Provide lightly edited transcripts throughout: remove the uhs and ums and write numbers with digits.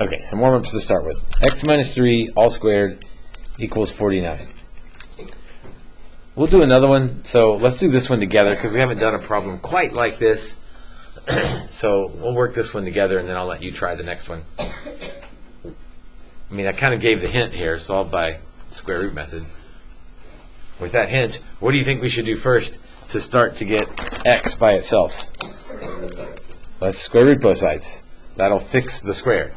Okay, some warm-ups to start with. X minus 3 all squared equals 49. We'll do another one, so let's do this one together because we haven't done a problem quite like this. So we'll work this one together and then I'll let you try the next one. I mean, I kind of gave the hint here, solved by square root method. With that hint, what do you think we should do first to start to get x by itself? Let's square root both sides. That'll fix the square.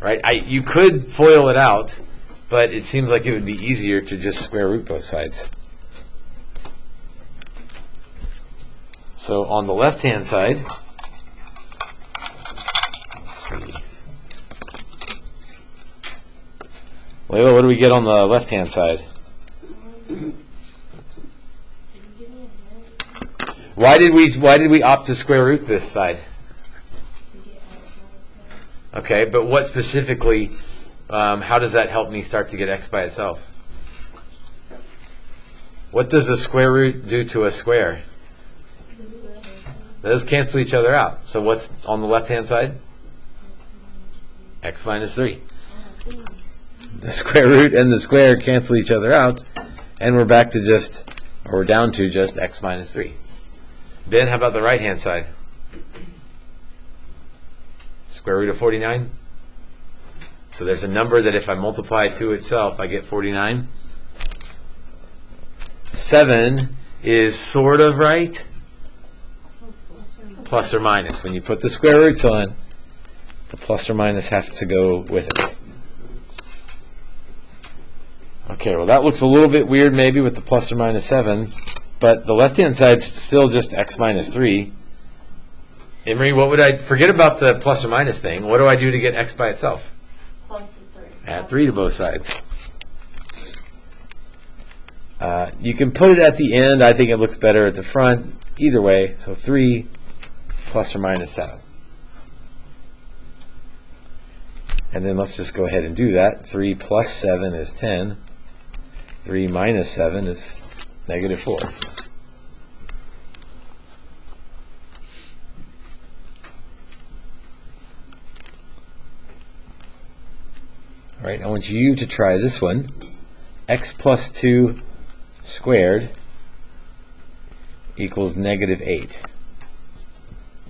Right? You could FOIL it out, but it seems like it would be easier to just square root both sides. So on the left-hand side, Layla, what do we get on the left-hand side? Why did we opt to square root this side? Okay, but what specifically, how does that help me start to get x by itself? What does a square root do to a square? Those cancel each other out. So what's on the left-hand side? X minus 3. The square root and the square cancel each other out, and we're back to just, or we're down to just x minus 3. Ben, how about the right-hand side? Square root of 49. So there's a number that if I multiply it to itself, I get 49. 7 is sort of right. Plus or minus. When you put the square roots on, the plus or minus has to go with it. Okay, well that looks a little bit weird maybe with the plus or minus 7, but the left-hand side's still just x minus 3. Emery, what would I, forget about the plus or minus thing, what do I do to get x by itself? Plus 3. Add 3 to both sides. You can put it at the end. I think it looks better at the front. Either way, so 3 plus or minus 7. And then let's just go ahead and do that. 3 plus 7 is 10. 3 minus 7 is negative 4. All right, I want you to try this one. X plus 2 squared equals negative 8.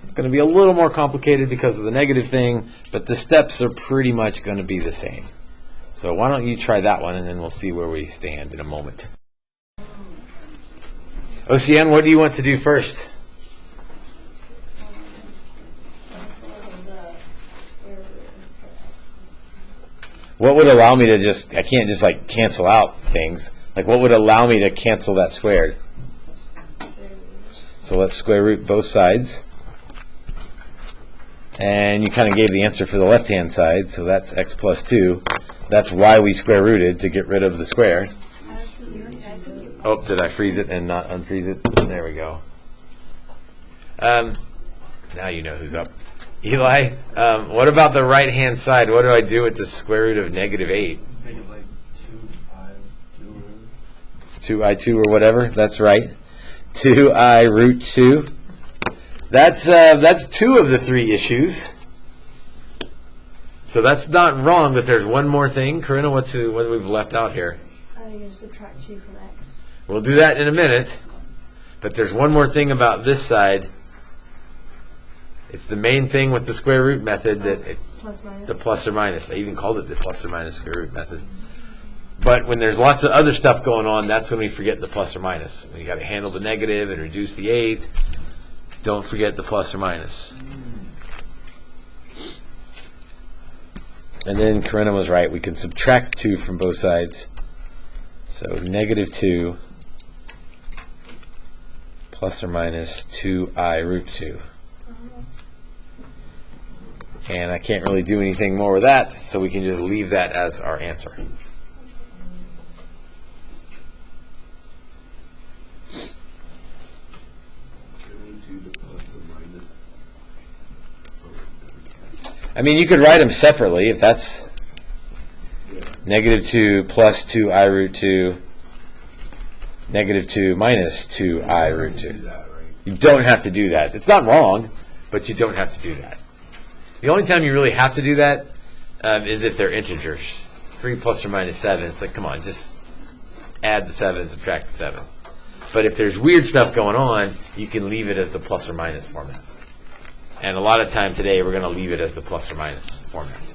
It's going to be a little more complicated because of the negative thing, but the steps are pretty much going to be the same. So why don't you try that one, and then we'll see where we stand in a moment. OCN, what do you want to do first? What would allow me to just, I can't just like cancel out things. Like what would allow me to cancel that squared? So let's square root both sides. And you kind of gave the answer for the left-hand side, so that's x plus 2. That's why we square rooted, to get rid of the square. Oh, did I freeze it and not unfreeze it? There we go. Now you know who's up. Eli, what about the right-hand side? What do I do with the square root of negative 8? Make it like 2i 2i2 or whatever? That's right. 2i root 2. That's 2 of the 3 issues. So that's not wrong, but there's one more thing. Corinna, what we've left out here? You subtract 2 from x. We'll do that in a minute. But there's one more thing about this side. It's the main thing with the square root method, that the plus or minus. I even called it the plus or minus square root method. But when there's lots of other stuff going on, that's when we forget the plus or minus. When you got to handle the negative and reduce the 8, don't forget the plus or minus. And then Corinna was right. We can subtract 2 from both sides. So negative 2 plus or minus 2i root 2. And I can't really do anything more with that, so we can just leave that as our answer. I mean, you could write them separately if that's negative 2 plus 2i root 2, negative 2 minus 2i root 2. You don't have to do that. It's not wrong, but you don't have to do that. The only time you really have to do that is if they're integers. 3 plus or minus 7, it's like, come on, just add the 7 and subtract the 7. But if there's weird stuff going on, you can leave it as the plus or minus format. And a lot of time today, we're going to leave it as the plus or minus format.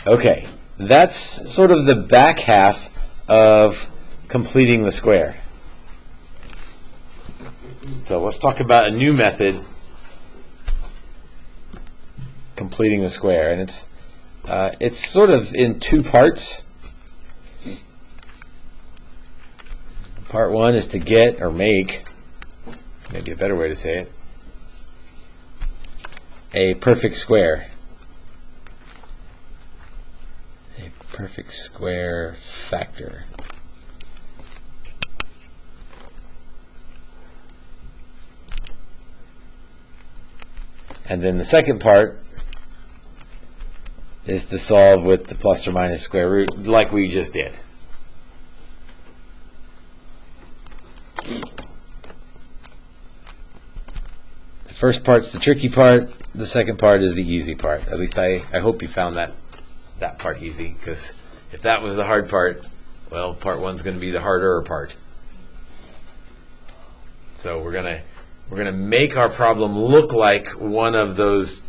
Okay, that's sort of the back half of completing the square. So let's talk about a new method, completing the square, and it's sort of in two parts. Part one is to get or make, maybe a better way to say it, a perfect square. A perfect square factor. And then the second part is to solve with the plus or minus square root, like we just did. The first part's the tricky part. The second part is the easy part. At least I hope you found that part easy, because if that was the hard part, well, part one's going to be the harder part. So we're gonna make our problem look like one of those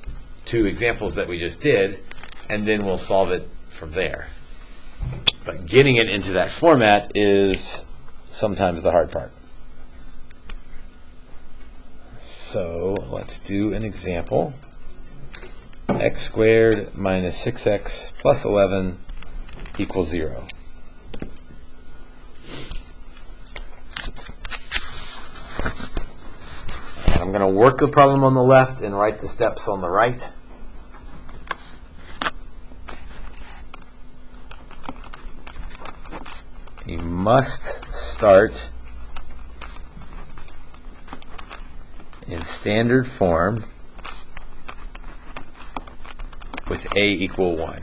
two examples that we just did, and then we'll solve it from there. But getting it into that format is sometimes the hard part. So let's do an example. X squared minus 6x plus 11 equals 0. And I'm going to work the problem on the left and write the steps on the right. You must start in standard form with a equal 1.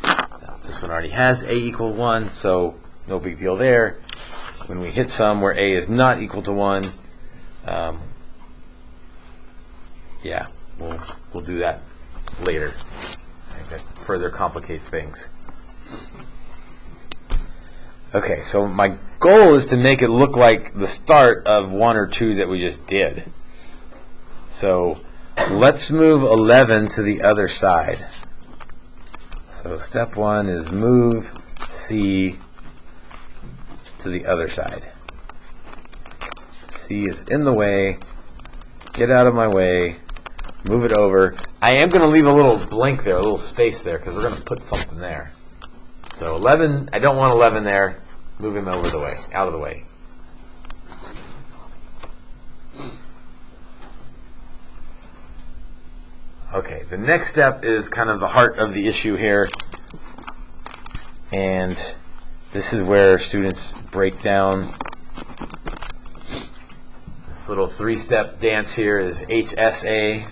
Now, this one already has a equal 1, so no big deal there. When we hit some where a is not equal to 1, yeah, we'll do that later. I think that further complicates things. Okay, so my goal is to make it look like the start of 1 or 2 that we just did. So let's move 11 to the other side. So step 1 is move C to the other side. C is in the way. Get out of my way. Move it over. I am going to leave a little blank there, a little space there, because we're going to put something there. So 11, I don't want 11 there. Move him over the way, out of the way. Okay, the next step is kind of the heart of the issue here. And this is where students break down. This little 3-step dance here is HSA.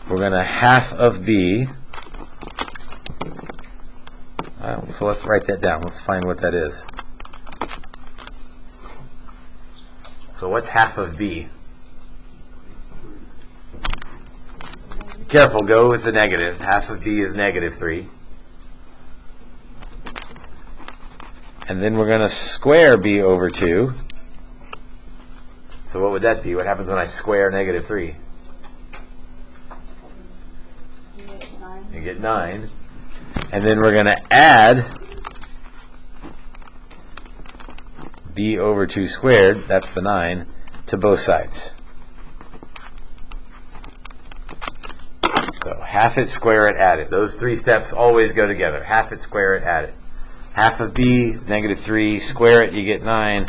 We're going to half of B. So let's write that down. Let's find what that is. So what's half of B? Careful, go with the negative. Half of B is negative 3. And then we're going to square B over 2. So what would that be? What happens when I square negative 3? You get 9. And then we're going to add B over 2 squared, that's the 9, to both sides. So half it, square it, add it. Those 3 steps always go together. Half it, square it, add it. Half of B, negative 3, square it, you get 9,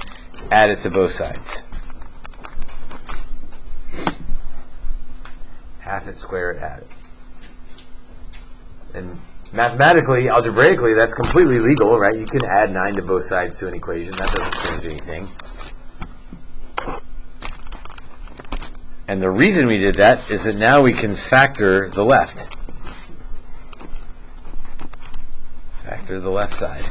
add it to both sides. Half it, square it, add it. And mathematically, algebraically, that's completely legal, right? You can add 9 to both sides to an equation. That doesn't change anything. And the reason we did that is that now we can factor the left. Factor the left side.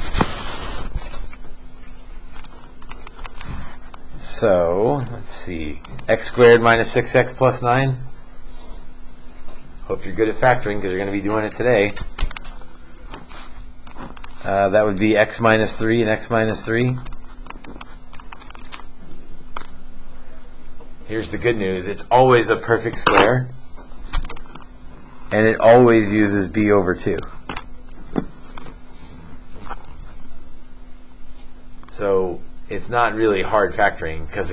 So, let's see. see, x squared minus 6x plus 9. Hope you're good at factoring because you're going to be doing it today. That would be x minus 3 and x minus 3. Here's the good news. It's always a perfect square, and it always uses b over 2. So it's not really hard factoring because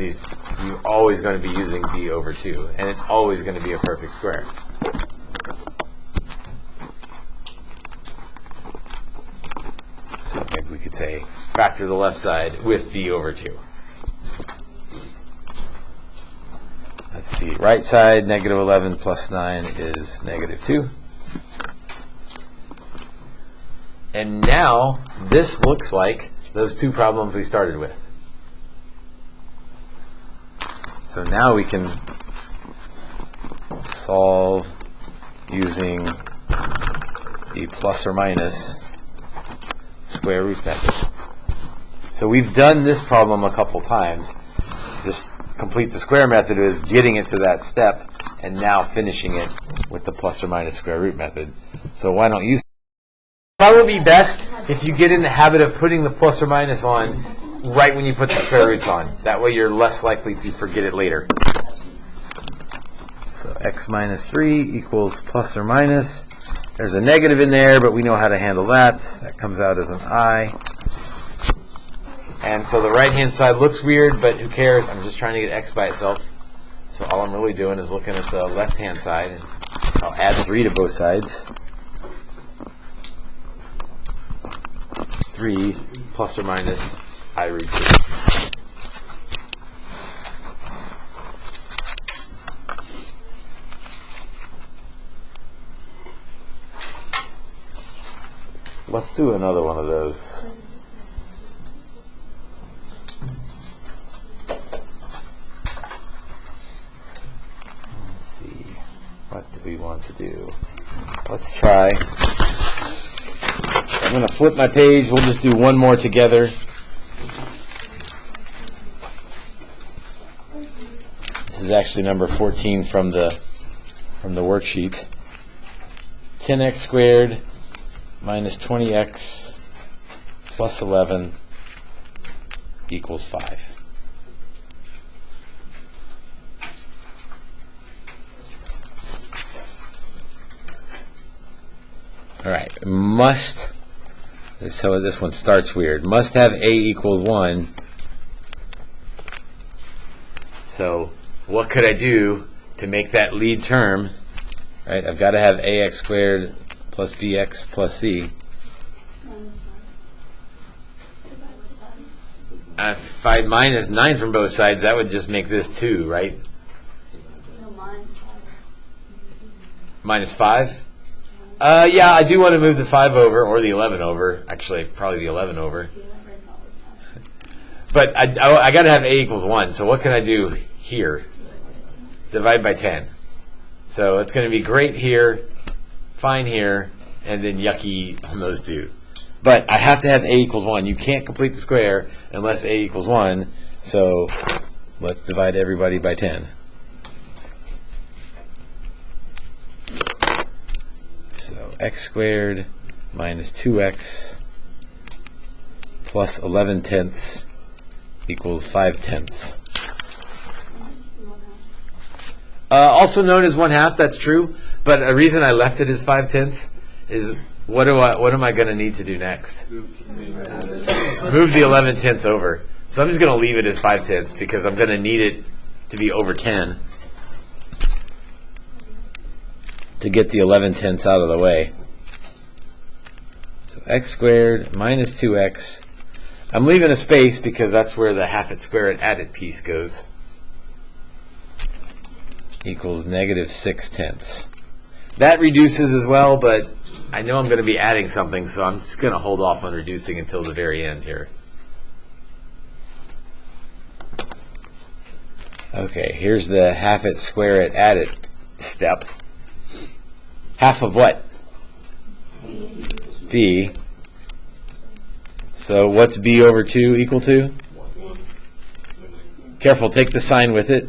you're always going to be using b over 2, and it's always going to be a perfect square. So maybe we could say factor the left side with b over 2. Let's see, right side, negative 11 plus 9 is negative 2. And now, this looks like those two problems we started with. So now we can solve using the plus or minus square root method. So we've done this problem a couple times. Just complete the square method is getting it to that step and now finishing it with the plus or minus square root method. So why don't you? Probably best if you get in the habit of putting the plus or minus on right when you put the square roots on. That way you're less likely to forget it later. So x minus 3 equals plus or minus. There's a negative in there, but we know how to handle that. That comes out as an I. And so the right-hand side looks weird, but who cares? I'm just trying to get x by itself. So all I'm really doing is looking at the left-hand side, and I'll add 3 to both sides. 3 plus or minus I root 2. Let's do another one of those. What do we want to do? Let's try. I'm going to flip my page. We'll just do one more together. This is actually number 14 from the worksheet. 10x squared minus 20x plus 11 equals 5. All right, must, so this one starts weird. Must have a equals 1. So what could I do to make that lead term? Right, I've got to have ax squared plus bx plus c. If I minus 9 from both sides, that would just make this 2, right? No, minus 5. Minus 5? Yeah, I do want to move the 5 over, or the 11 over. Actually, probably the 11 over. But I got to have a equals 1, so what can I do here? Divide by 10. So it's going to be great here, fine here, and then yucky on those two. But I have to have a equals 1. You can't complete the square unless a equals 1, so let's divide everybody by 10. X squared minus 2x plus 11 tenths equals 5 tenths. Also known as 1/2, that's true. But a reason I left it as 5 tenths is what am I going to need to do next? Move the 11 tenths over. So I'm just going to leave it as 5 tenths because I'm going to need it to be over 10 to get the 11 tenths out of the way. So x squared minus 2x. I'm leaving a space because that's where the half it square it add it piece goes. Equals negative 6 tenths. That reduces as well, but I know I'm going to be adding something, so I'm just going to hold off on reducing until the very end here. Okay, here's the half it square it add it step. Half of what? B. So what's b over 2 equal to? Careful, take the sign with it.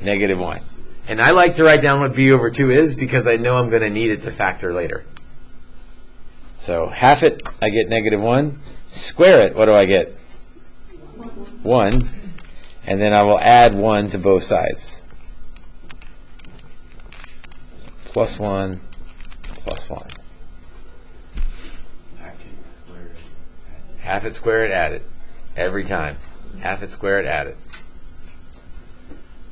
Negative 1. And I like to write down what b over 2 is because I know I'm going to need it to factor later. So half it, I get negative 1. Square it, what do I get? 1. And then I will add 1 to both sides. So plus 1, plus 1. Half it, square it, add it. Every time. Half it, square it, add it.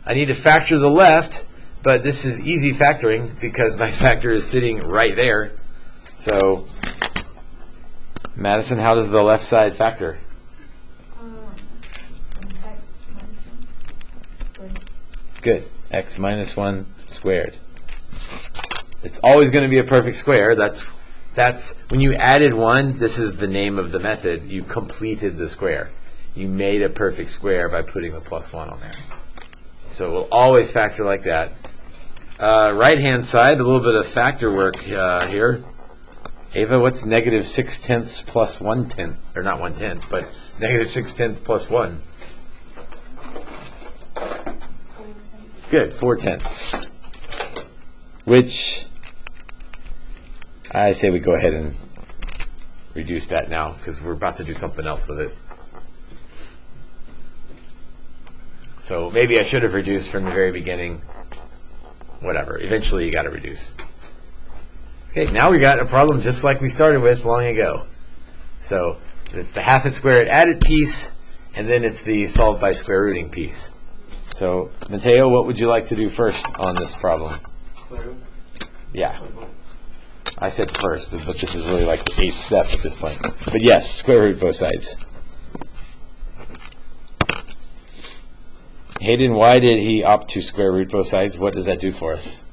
I need to factor the left, but this is easy factoring because my factor is sitting right there. So, Madison, how does the left side factor? X minus 1. Good. X minus 1 squared. It's always going to be a perfect square. That's when you added 1, this is the name of the method. You completed the square. You made a perfect square by putting the plus 1 on there. So we'll always factor like that. Right-hand side, a little bit of factor work here. Ava, what's negative 6/10 plus 1/10? Or not 1/10, but negative 6/10 plus 1. Good, 4/10. Which, I say we go ahead and reduce that now, because we're about to do something else with it. So maybe I should have reduced from the very beginning. Whatever. Eventually you got to reduce. Okay, now we got a problem just like we started with long ago. So it's the half it, square it, add it piece, and then it's the solve by square rooting piece. So, Mateo, what would you like to do first on this problem? Square root. Yeah. I said first, but this is really like the 8th step at this point. But yes, square root both sides. Hayden, why did he opt to square root both sides? What does that do for us?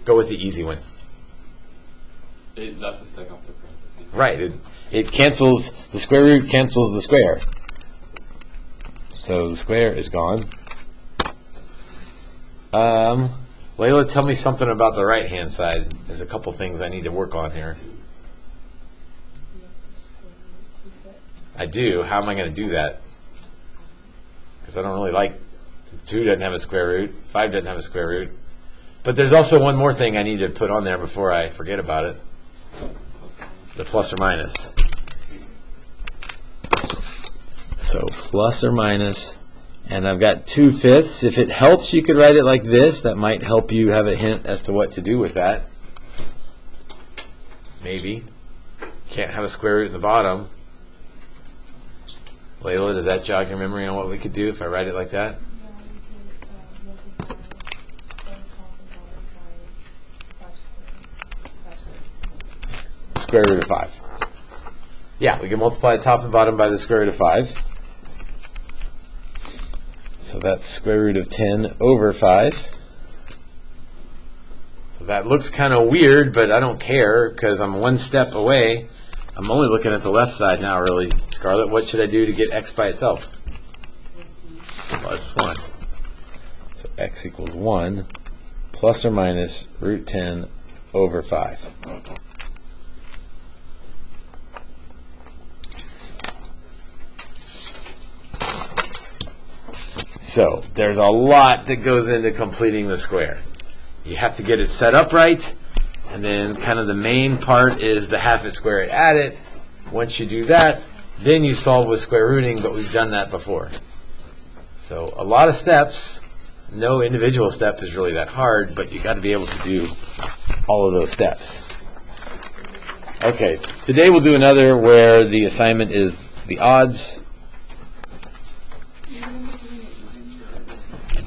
Go with the easy one. It lets us take off the parentheses. Right. It cancels, the square root cancels the square. So the square is gone. Layla, tell me something about the right-hand side. There's a couple things I need to work on here. I do. How am I going to do that? Because I don't really like 2 doesn't have a square root, 5 doesn't have a square root. But there's also one more thing I need to put on there before I forget about it. The plus or minus. So plus or minus, and I've got 2/5. If it helps, you could write it like this. That might help you have a hint as to what to do with that. Maybe. Can't have a square root in the bottom. Layla, does that jog your memory on what we could do if I write it like that? Square root of 5. Yeah, we can multiply the top and bottom by the square root of 5. So that's square root of 10 over 5. So that looks kind of weird, but I don't care because I'm one step away. I'm only looking at the left side now, really. Scarlett, what should I do to get x by itself? Plus 1. So x equals 1 plus or minus root 10 over 5. So there's a lot that goes into completing the square. You have to get it set up right, and then kind of the main part is the half it, square it, add it. Once you do that, then you solve with square rooting, but we've done that before. So a lot of steps. No individual step is really that hard, but you got to be able to do all of those steps. Okay, today we'll do another where the assignment is the odds.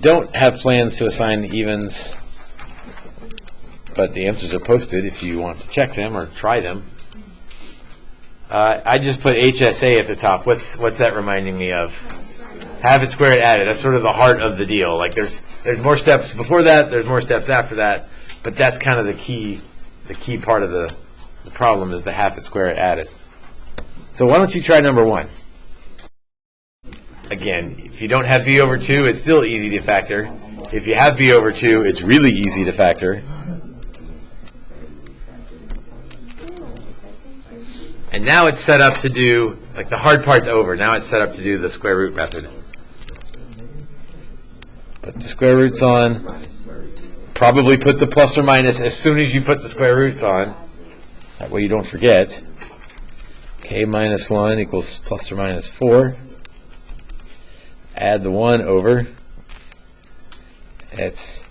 Don't have plans to assign the evens, but the answers are posted if you want to check them or try them. I just put HSA at the top. What's that reminding me of? Have it, square it, add it. That's sort of the heart of the deal. Like there's more steps before that, there's more steps after that, but that's kind of the key part of the problem is the half it, square it, add it. So why don't you try number 1? Again, if you don't have b over 2, it's still easy to factor. If you have b over 2, it's really easy to factor. And now it's set up to do Like the hard part's over. Now it's set up to do the square root method. Put the square roots on. Probably put the plus or minus as soon as you put the square roots on. That way you don't forget. K minus 1 equals plus or minus 4. Add the 1 over. It's,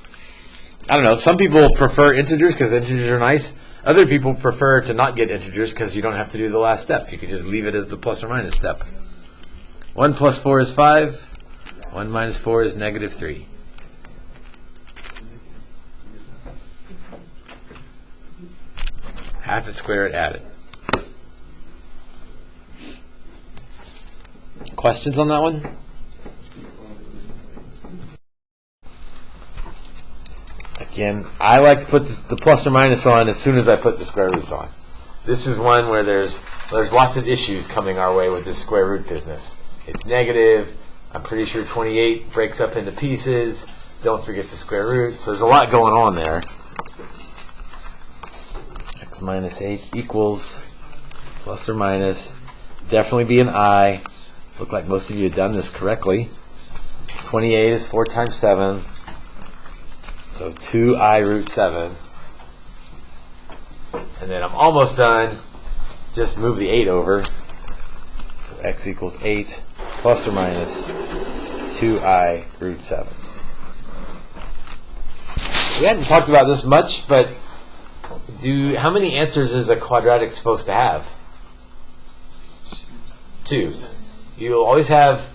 I don't know, some people prefer integers because integers are nice. Other people prefer to not get integers because you don't have to do the last step. You can just leave it as the plus or minus step. 1 plus 4 is 5. 1 minus 4 is negative 3. Half it, square it, add it. Questions on that one? Again, I like to put the plus or minus on as soon as I put the square roots on. This is one where there's lots of issues coming our way with this square root business. It's negative. I'm pretty sure 28 breaks up into pieces. Don't forget the square root. So there's a lot going on there. X minus 8 equals plus or minus. Definitely be an I. Look like most of you have done this correctly. 28 is 4 times 7. So 2I root 7. And then I'm almost done. Just move the 8 over. So x equals 8 plus or minus 2I root 7. We hadn't talked about this much, but how many answers is a quadratic supposed to have? 2. You'll always have,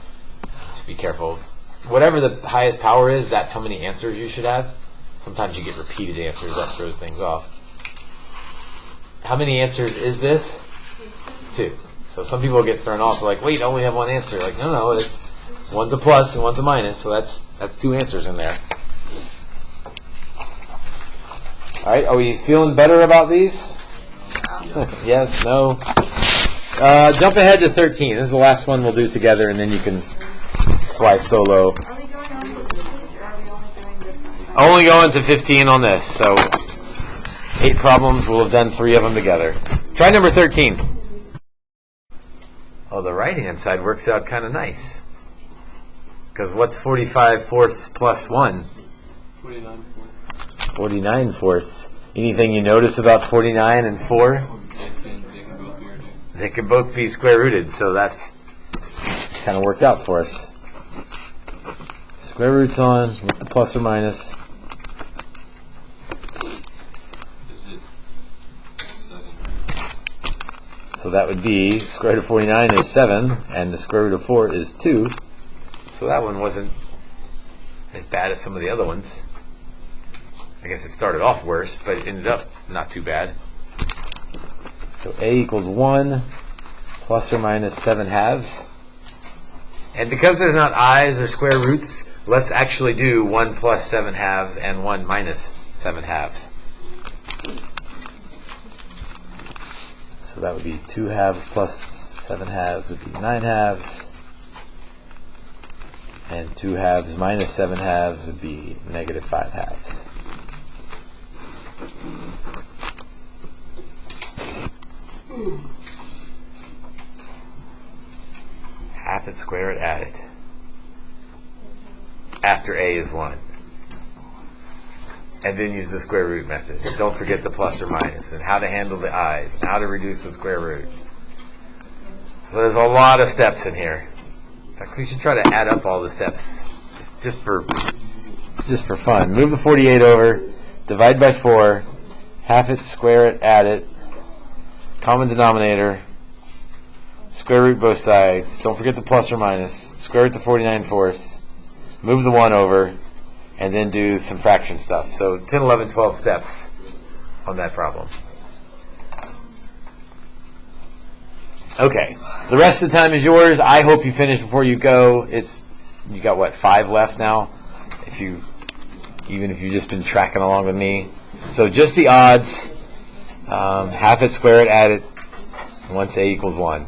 just be careful, whatever the highest power is, that's how many answers you should have. Sometimes you get repeated answers, that throws things off. How many answers is this? 2. So some people get thrown off, like, wait, I only have one answer. Like, no, it's one's a plus and one's a minus, so that's 2 answers in there. Alright, are we feeling better about these? Yes, no? Jump ahead to 13. This is the last one we'll do together, and then you can fly solo. Are we going on to 15 or are we only doing this one? Only going to 15 on this, so 8 problems, we'll have done 3 of them together. Try number 13. Oh, the right-hand side works out kind of nice. Because what's 45 fourths plus 1? 49 fourths. 49 fourths. Anything you notice about 49 and 4? They can both be square rooted, so that's kind of worked out for us. Square roots on with the plus or minus. Is it 7? So that would be square root of 49 is 7, and the square root of 4 is 2. So that one wasn't as bad as some of the other ones. I guess it started off worse, but it ended up not too bad. So A equals 1 plus or minus 7 halves. And because there's not i's or square roots, let's actually do 1 plus 7 halves and 1 minus 7 halves. So that would be 2 halves plus 7 halves would be 9 halves. And 2 halves minus 7 halves would be negative 5 halves. Half it, square it, add it. After A is 1. And then use the square root method. Don't forget the plus or minus, and how to handle the i's, and how to reduce the square root. So there's a lot of steps in here. In fact, we should try to add up all the steps just for fun. Move the 48 over, divide by 4, half it, square it, add it. Common denominator, square root both sides. Don't forget the plus or minus. Square root the 49 fourths. Move the 1 over, and then do some fraction stuff. So 10, 11, 12 steps on that problem. Okay, the rest of the time is yours. I hope you finish before you go. You got what, 5 left now? Even if you've just been tracking along with me. So just the odds. Half it, square it, add it. Once A equals 1.